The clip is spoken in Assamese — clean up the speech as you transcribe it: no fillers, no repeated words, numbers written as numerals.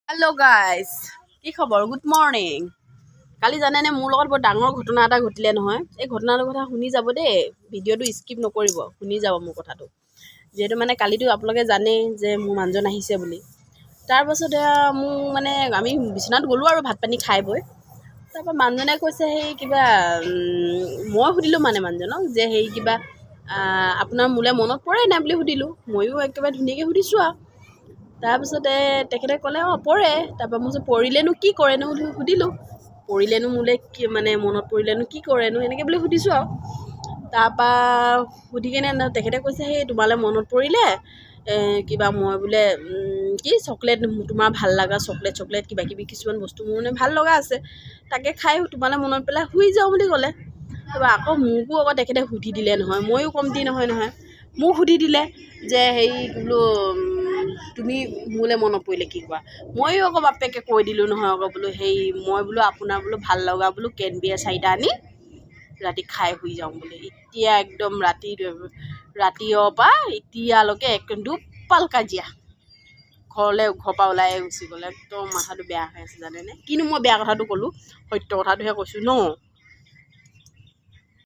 হেল্ল' গাইজ, কি খবৰ? Good morning. কালি জানেনে মোৰ লগত বৰ ডাঙৰ ঘটনা এটা ঘটিলে নহয়। এই ঘটনাটোৰ কথা শুনি যাব দেই, ভিডিঅ'টো স্কিপ নকৰিব, শুনি যাব মোৰ কথাটো। যিহেতু মানে কালিতো আপোনালোকে জানেই যে মোৰ মানুহজন আহিছে বুলি। তাৰপাছতে মোৰ মানে আমি বিচনাত গ'লোঁ আৰু ভাত পানী খাই বৈ। তাৰপৰা মানুহজনে কৈছে সেই কিবা মই সুধিলোঁ মানে মানুহজনক যে সেই কিবা আপোনাৰ মোলৈ মনত পৰে নাই বুলি সুধিলোঁ। ময়ো একেবাৰে ধুনীয়াকৈ সুধিছোঁ আৰু। তাৰপিছতে তেখেতে ক'লে পৰে। তাৰপৰা মই পৰিলেনো কি কৰেনো বুলি সুধিলোঁ। পৰিলেনো মোলৈ কি মানে মনত পৰিলেনো কি কৰেনো এনেকৈ বুলি সুধিছোঁ আৰু। তাৰপৰা সুধি কিনে তেখেতে কৈছে সেই তোমালৈ মনত পৰিলে কিবা মই বোলে কি চকলেট তোমাৰ ভাল লগা চকলেট কিবাকিবি কিছুমান বস্তু মোৰ মানে ভাল লগা আছে, তাকে খাই তোমালৈ মনত পেলাই শুই যাওঁ বুলি ক'লে। তাৰপৰা আকৌ মোকো তেখেতে সুধি দিলে নহয়, ময়ো কমতি নহয়। মোক সুধি দিলে যে হেৰি বোলো তুমি মোলৈ মনত পৰিলে কি কোৱা। ময়ো আকৌ বাপেকে কৈ দিলোঁ নহয় বোলো হেৰি মই বোলো আপোনাৰ বোলো ভাল লগা বোলো কেনবিয়াৰ 4টা আনি ৰাতি খাই শুই যাওঁ বুলি। এতিয়া একদম ৰাতিৰ পৰা এতিয়ালৈকে দুপাল কাজিয়া। ঘৰৰ পৰা ওলাই গুচি গ'লে। একদম মাথাটো বেয়া হৈ আছে জানেনে। কিনো মই বেয়া কথাটো ক'লোঁ, সত্য কথাটোহে কৈছোঁ ন।